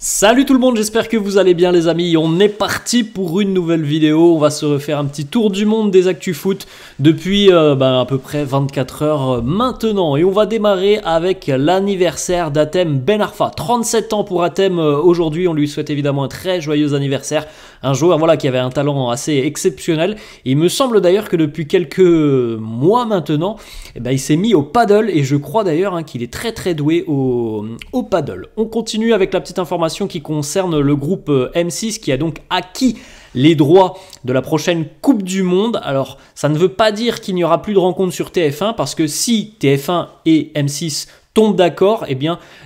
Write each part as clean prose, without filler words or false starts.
Salut tout le monde, j'espère que vous allez bien les amis. On est parti pour une nouvelle vidéo. On va se refaire un petit tour du monde des actus foot depuis à peu près 24 heures maintenant. Et on va démarrer avec l'anniversaire d'Hatem Ben Arfa. 37 ans pour Hatem aujourd'hui. On lui souhaite évidemment un très joyeux anniversaire. Un joueur qui avait un talent assez exceptionnel. Et il me semble d'ailleurs que depuis quelques mois maintenant, il s'est mis au paddle. Et je crois d'ailleurs qu'il est très très doué au paddle. On continue avec la petite information qui concerne le groupe M6 qui a donc acquis les droits de la prochaine Coupe du Monde. Alors ça ne veut pas dire qu'il n'y aura plus de rencontres sur TF1 parce que si TF1 et M6 tombent d'accord,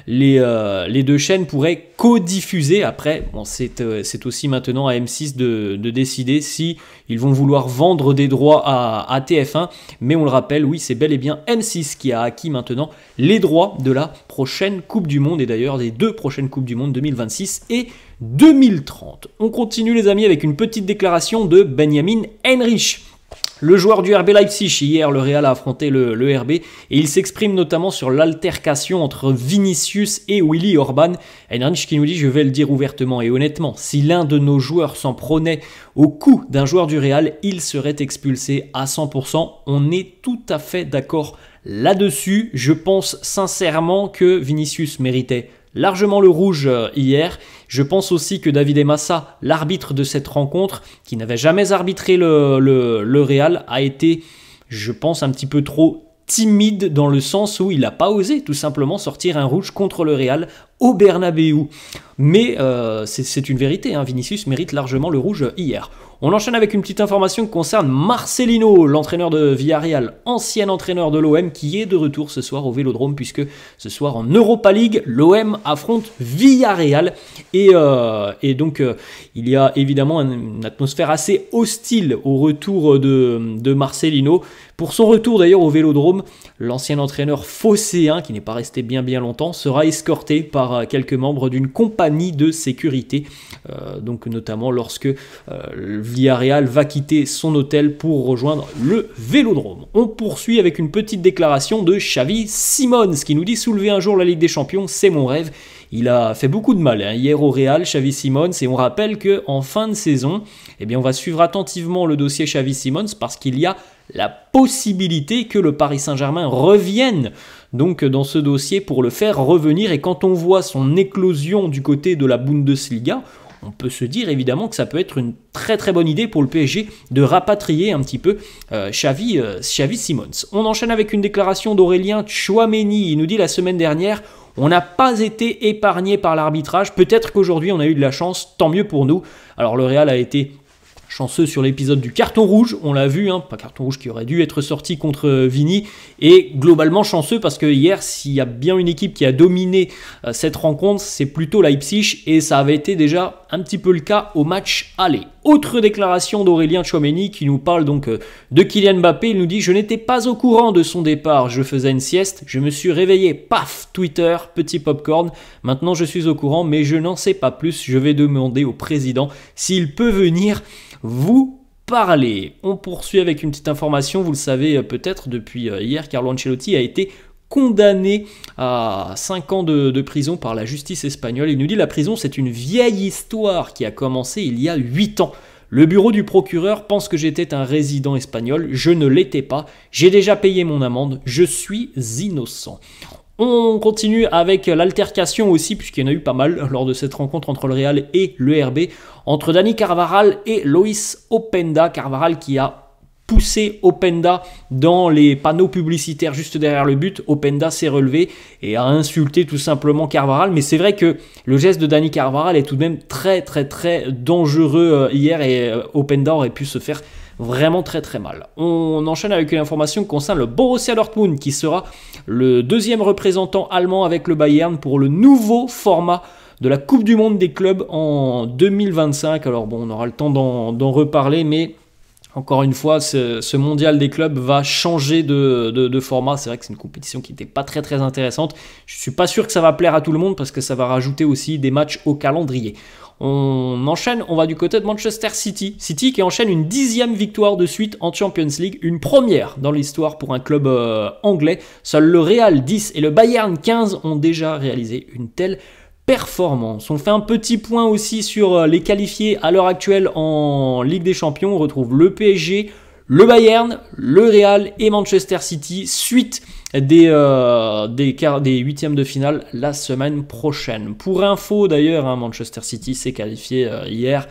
les deux chaînes pourraient co-diffuser. Après, c'est aussi maintenant à M6 de décider si ils vont vouloir vendre des droits à TF1. Mais on le rappelle, oui, c'est bel et bien M6 qui a acquis maintenant les droits de la prochaine Coupe du Monde et d'ailleurs des deux prochaines Coupes du Monde 2026 et 2030. On continue les amis avec une petite déclaration de Benjamin Henrich. Le joueur du RB Leipzig, hier le Real a affronté le RB et il s'exprime notamment sur l'altercation entre Vinicius et Willy Orban. Henrich qui nous dit: je vais le dire ouvertement et honnêtement, si l'un de nos joueurs s'en prenait au cou d'un joueur du Real, il serait expulsé à 100%. On est tout à fait d'accord là-dessus. Je pense sincèrement que Vinicius méritait largement le rouge hier. Je pense aussi que David Massa, l'arbitre de cette rencontre, qui n'avait jamais arbitré le Real, a été, je pense, un petit peu trop timide dans le sens où il n'a pas osé tout simplement sortir un rouge contre le Real au Bernabéu. Mais c'est une vérité, Vinicius mérite largement le rouge hier. On enchaîne avec une petite information qui concerne Marcelino, l'entraîneur de Villarreal, ancien entraîneur de l'OM, qui est de retour ce soir au Vélodrome, puisque ce soir en Europa League, l'OM affronte Villarreal. Et donc, il y a évidemment une atmosphère assez hostile au retour de Marcelino. Pour son retour d'ailleurs au Vélodrome, l'ancien entraîneur phocéen, qui n'est pas resté bien longtemps, sera escorté par quelques membres d'une compagnie de sécurité. Donc notamment lorsque Villarreal va quitter son hôtel pour rejoindre le Vélodrome. On poursuit avec une petite déclaration de Xavi Simons qui nous dit: soulever un jour la Ligue des Champions, c'est mon rêve. Il a fait beaucoup de mal hier au Real, Xavi Simons, et on rappelle qu'en fin de saison, on va suivre attentivement le dossier Xavi Simons parce qu'il y a la possibilité que le Paris Saint-Germain revienne donc dans ce dossier pour le faire revenir. Et quand on voit son éclosion du côté de la Bundesliga, on peut se dire évidemment que ça peut être une très très bonne idée pour le PSG de rapatrier un petit peu Xavi Simons. On enchaîne avec une déclaration d'Aurélien Tchouaméni. Il nous dit: la semaine dernière, on n'a pas été épargné par l'arbitrage. Peut-être qu'aujourd'hui on a eu de la chance, tant mieux pour nous. Alors le Real a été chanceux sur l'épisode du carton rouge, on l'a vu, pas carton rouge qui aurait dû être sorti contre Vini, et globalement chanceux parce que hier, s'il y a bien une équipe qui a dominé cette rencontre, c'est plutôt Leipzig, et ça avait été déjà un petit peu le cas au match aller. Autre déclaration d'Aurélien Tchouaméni qui nous parle donc de Kylian Mbappé. Il nous dit: je n'étais pas au courant de son départ, je faisais une sieste, je me suis réveillé, paf, Twitter, petit popcorn, maintenant je suis au courant mais je n'en sais pas plus, je vais demander au président s'il peut venir vous parler. On poursuit avec une petite information, vous le savez peut-être depuis hier, Carlo Ancelotti a été condamné à 5 ans de prison par la justice espagnole. Il nous dit: la prison, c'est une vieille histoire qui a commencé il y a 8 ans. Le bureau du procureur pense que j'étais un résident espagnol, je ne l'étais pas, j'ai déjà payé mon amende, je suis innocent. On continue avec l'altercation aussi, puisqu'il y en a eu pas mal lors de cette rencontre entre le Real et le RB, entre Dani Carvajal et Loïs Openda. Carvajal qui a poussé Openda dans les panneaux publicitaires juste derrière le but. Openda s'est relevé et a insulté tout simplement Carvajal. Mais c'est vrai que le geste de Dani Carvajal est tout de même très dangereux hier, et Openda aurait pu se faire vraiment très mal. On enchaîne avec une information qui concerne le Borussia Dortmund qui sera le deuxième représentant allemand avec le Bayern pour le nouveau format de la Coupe du Monde des clubs en 2025. Alors bon, on aura le temps d'en reparler, mais encore une fois, ce mondial des clubs va changer de format. C'est vrai que c'est une compétition qui n'était pas très intéressante. Je ne suis pas sûr que ça va plaire à tout le monde parce que ça va rajouter aussi des matchs au calendrier. On enchaîne, on va du côté de Manchester City. City qui enchaîne une 10e victoire de suite en Champions League, une première dans l'histoire pour un club anglais. Seul le Real 10 et le Bayern 15 ont déjà réalisé une telle performance. On fait un petit point aussi sur les qualifiés à l'heure actuelle en Ligue des Champions. On retrouve le PSG, le Bayern, le Real et Manchester City suite des huitièmes de finale la semaine prochaine. Pour info d'ailleurs, Manchester City s'est qualifié hier.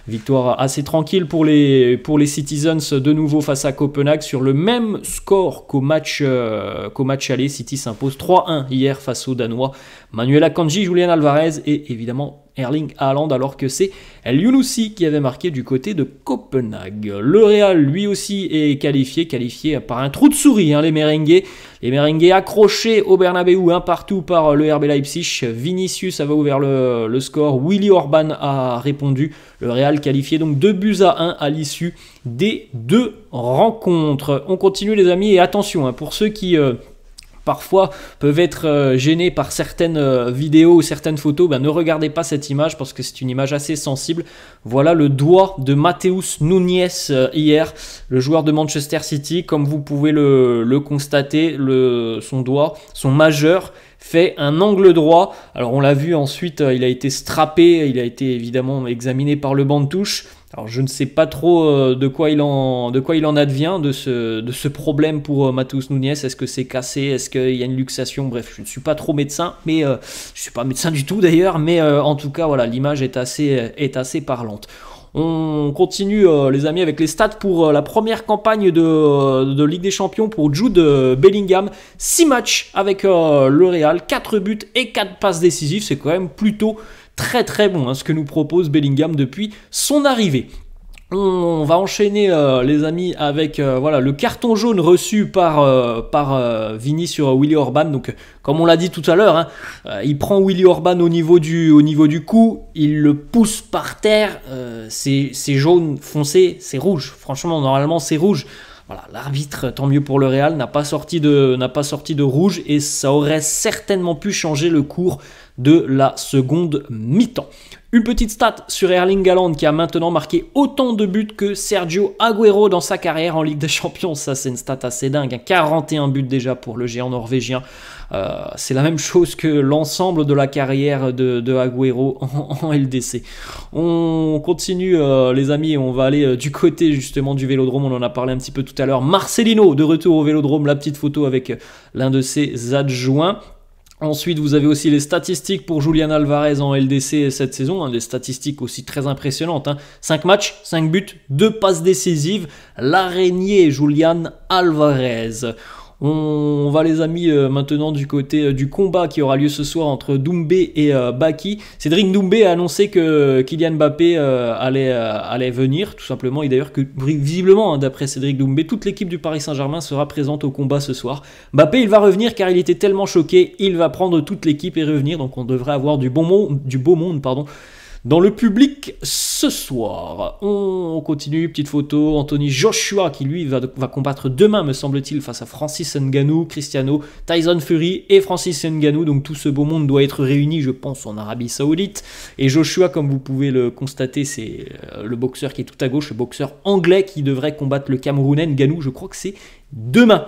Victoire assez tranquille pour les Citizens de nouveau face à Copenhague sur le même score qu'au match aller. City s'impose 3-1 hier face aux Danois. Manuel Akanji, Julian Alvarez et évidemment Erling Haaland, alors que c'est El Younousi qui avait marqué du côté de Copenhague. Le Real lui aussi est qualifié par un trou de souris, les merengues. Les merengues accrochés au Bernabeu, un partout par le RB Leipzig. Vinicius avait ouvert le score, Willy Orban a répondu. Le Real qualifié donc 2-1 à l'issue des 2 rencontres. On continue les amis et attention pour ceux qui parfois peuvent être gênés par certaines vidéos ou certaines photos, ne regardez pas cette image parce que c'est une image assez sensible. Voilà le doigt de Matheus Nunes hier, le joueur de Manchester City. Comme vous pouvez le constater, son doigt, son majeur, fait un angle droit. Alors on l'a vu ensuite, il a été strappé, il a été évidemment examiné par le banc de touche. Alors je ne sais pas trop de quoi il en advient de ce problème pour Matheus Nunes. Est-ce que c'est cassé? Est-ce qu'il y a une luxation? Bref, je ne suis pas trop médecin, mais je ne suis pas médecin du tout d'ailleurs, mais en tout cas voilà, l'image est assez parlante. On continue les amis avec les stats pour la première campagne de Ligue des Champions pour Jude Bellingham. 6 matchs avec le Real, 4 buts et 4 passes décisives. C'est quand même plutôt très bon ce que nous propose Bellingham depuis son arrivée. On va enchaîner les amis avec le carton jaune reçu par Vini sur Willy Orban. Donc comme on l'a dit tout à l'heure, il prend Willy Orban au niveau du cou, il le pousse par terre, c'est jaune foncé, c'est rouge. Franchement normalement c'est rouge. Voilà, l'arbitre, tant mieux pour le Real, n'a pas sorti de rouge et ça aurait certainement pu changer le cours de la seconde mi-temps. Une petite stat sur Erling Haaland qui a maintenant marqué autant de buts que Sergio Agüero dans sa carrière en Ligue des Champions. Ça, c'est une stat assez dingue. 41 buts déjà pour le géant norvégien. C'est la même chose que l'ensemble de la carrière de Agüero en LDC. On continue les amis, on va aller du côté justement du Vélodrome. On en a parlé un petit peu tout à l'heure. Marcelino de retour au Vélodrome, la petite photo avec l'un de ses adjoints. Ensuite, vous avez aussi les statistiques pour Julian Alvarez en LDC cette saison, des statistiques aussi très impressionnantes. 5 matchs, 5 buts, 2 passes décisives, l'araignée Julian Alvarez. On va les amis maintenant du côté du combat qui aura lieu ce soir entre Doumbé et Baki. Cédric Doumbé a annoncé que Kylian Mbappé allait venir, tout simplement. Et d'ailleurs que visiblement, d'après Cédric Doumbé, toute l'équipe du Paris Saint-Germain sera présente au combat ce soir. Mbappé, il va revenir car il était tellement choqué, il va prendre toute l'équipe et revenir. Donc on devrait avoir du beau monde, dans le public ce soir. On continue, petite photo, Anthony Joshua qui lui va combattre demain me semble-t-il face à Francis Ngannou, Cristiano, Tyson Fury et Francis Ngannou. Donc tout ce beau monde doit être réuni je pense en Arabie Saoudite. Et Joshua, comme vous pouvez le constater, c'est le boxeur qui est tout à gauche, le boxeur anglais qui devrait combattre le Camerounais Ngannou. Je crois que c'est demain.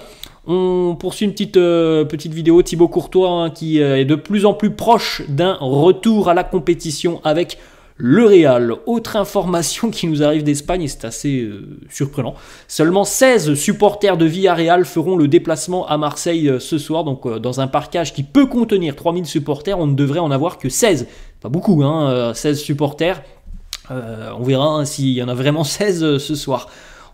On poursuit une petite vidéo, Thibaut Courtois qui est de plus en plus proche d'un retour à la compétition avec le Real. Autre information qui nous arrive d'Espagne, et c'est assez surprenant, seulement 16 supporters de Villarreal feront le déplacement à Marseille ce soir, donc dans un parcage qui peut contenir 3000 supporters, on ne devrait en avoir que 16, pas beaucoup, 16 supporters, on verra s'il y en a vraiment 16 ce soir.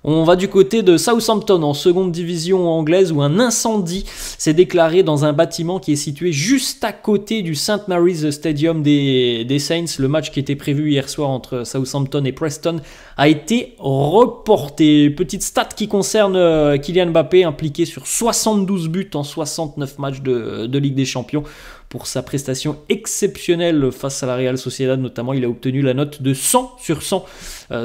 On va du côté de Southampton en seconde division anglaise où un incendie s'est déclaré dans un bâtiment qui est situé juste à côté du St Mary's Stadium des Saints. Le match qui était prévu hier soir entre Southampton et Preston a été reporté. Petite stat qui concerne Kylian Mbappé, impliqué sur 72 buts en 69 matchs de Ligue des Champions. Pour sa prestation exceptionnelle face à la Real Sociedad notamment, il a obtenu la note de 100 sur 100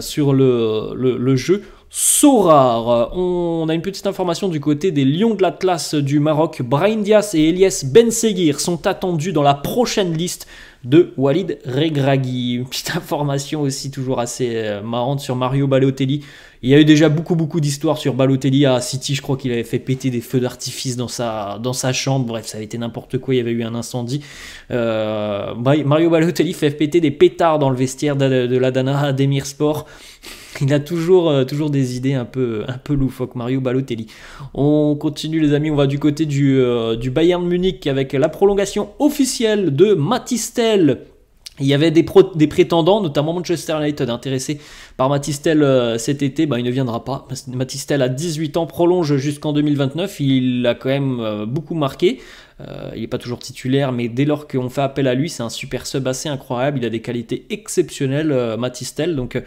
sur le jeu. Sorare. On a une petite information du côté des Lions de l'Atlas du Maroc. Brahim Diaz et Elias Benseghir sont attendus dans la prochaine liste de Walid Regragui. Une petite information aussi toujours assez marrante sur Mario Balotelli. Il y a eu déjà beaucoup d'histoires sur Balotelli à City. Je crois qu'il avait fait péter des feux d'artifice dans sa chambre. Bref, ça avait été n'importe quoi. Il y avait eu un incendie. Mario Balotelli fait péter des pétards dans le vestiaire de l'Adana Demirspor. Il a toujours des idées un peu loufoques, Mario Balotelli. On continue les amis, on va du côté du Bayern Munich avec la prolongation officielle de Mathys Tel. Il y avait des prétendants, notamment Manchester United, intéressés par Mathys Tel cet été. Il ne viendra pas. Mathys Tel a 18 ans, prolonge jusqu'en 2029. Il a quand même beaucoup marqué. Il n'est pas toujours titulaire, mais dès lors qu'on fait appel à lui, c'est un super sub assez incroyable. Il a des qualités exceptionnelles, Mathys Tel. Donc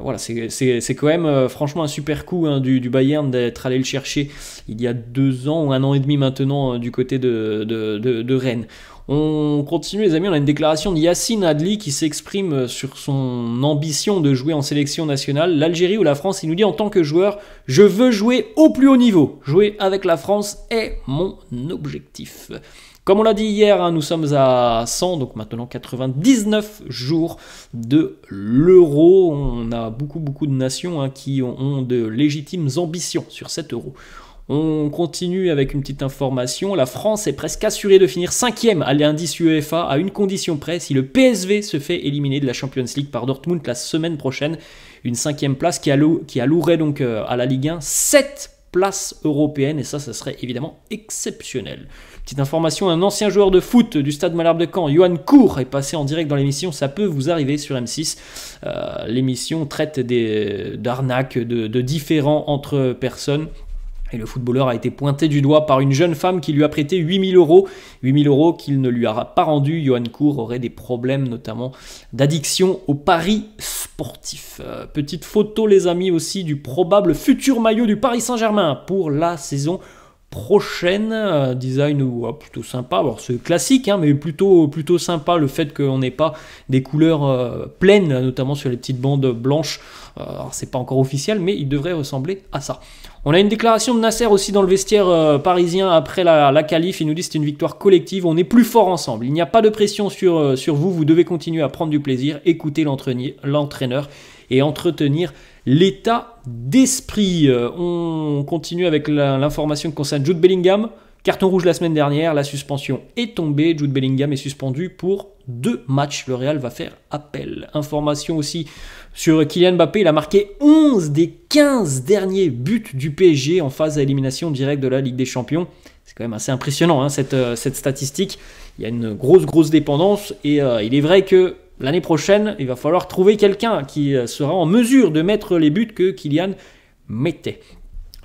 voilà, c'est quand même franchement un super coup du Bayern d'être allé le chercher il y a 2 ans ou 1 an et demi maintenant du côté de Rennes. On continue les amis, on a une déclaration de Yacine Adli qui s'exprime sur son ambition de jouer en sélection nationale. L'Algérie ou la France, il nous dit en tant que joueur, je veux jouer au plus haut niveau. Jouer avec la France est mon objectif. Comme on l'a dit hier, nous sommes à 100, donc maintenant 99 jours de l'euro. On a beaucoup de nations qui ont de légitimes ambitions sur cet euro. On continue avec une petite information. La France est presque assurée de finir 5e à l'indice UEFA à une condition près, si le PSV se fait éliminer de la Champions League par Dortmund la semaine prochaine. Une 5e place qui allouerait donc à la Ligue 1 7 places européennes et ça serait évidemment exceptionnel. Petite information, un ancien joueur de foot du Stade Malherbe de Caen, Johan Cour, est passé en direct dans l'émission. Ça peut vous arriver sur M6. L'émission traite d'arnaques, de différends entre personnes. Et le footballeur a été pointé du doigt par une jeune femme qui lui a prêté 8 000 euros. 8 000 euros qu'il ne lui a pas rendu. Johan Cour aurait des problèmes notamment d'addiction aux paris sportifs. Petite photo les amis aussi du probable futur maillot du Paris Saint-Germain pour la saison prochaine. Design plutôt sympa. Alors c'est classique mais plutôt sympa le fait qu'on n'ait pas des couleurs pleines, notamment sur les petites bandes blanches. Alors c'est pas encore officiel mais il devrait ressembler à ça. On a une déclaration de Nasser aussi dans le vestiaire parisien après la qualif. Il nous dit que c'est une victoire collective, on est plus fort ensemble. Il n'y a pas de pression sur vous, vous devez continuer à prendre du plaisir, écouter l'entraîneur et entretenir l'état d'esprit. On continue avec l'information qui concerne Jude Bellingham. Carton rouge la semaine dernière, la suspension est tombée. Jude Bellingham est suspendu pour 2 matchs. Le Real va faire appel. Information aussi sur Kylian Mbappé. Il a marqué 11 des 15 derniers buts du PSG en phase à élimination directe de la Ligue des Champions. C'est quand même assez impressionnant cette statistique. Il y a une grosse dépendance et il est vrai que l'année prochaine, il va falloir trouver quelqu'un qui sera en mesure de mettre les buts que Kylian mettait.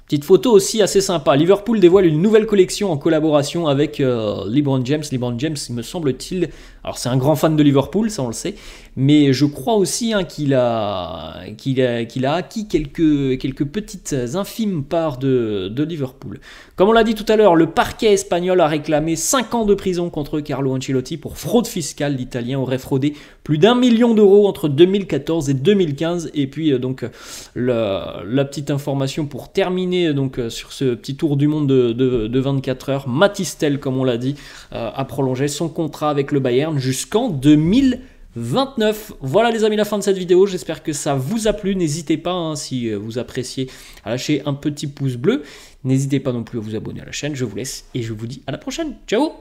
Petite photo aussi assez sympa. Liverpool dévoile une nouvelle collection en collaboration avec LeBron James. LeBron James, il me semble-t-il, alors c'est un grand fan de Liverpool, ça on le sait, mais je crois aussi qu'il a acquis quelques petites infimes parts de Liverpool. Comme on l'a dit tout à l'heure, le parquet espagnol a réclamé 5 ans de prison contre Carlo Ancelotti pour fraude fiscale. L'Italien aurait fraudé plus d'1 million d'euros entre 2014 et 2015. Et puis donc la petite information pour terminer donc sur ce petit tour du monde de 24 heures. Mathys Tel, comme on l'a dit, a prolongé son contrat avec le Bayern jusqu'en 2029. Voilà les amis, la fin de cette vidéo. J'espère que ça vous a plu. N'hésitez pas, si vous appréciez, à lâcher un petit pouce bleu. N'hésitez pas non plus à vous abonner à la chaîne. Je vous laisse et je vous dis à la prochaine. Ciao!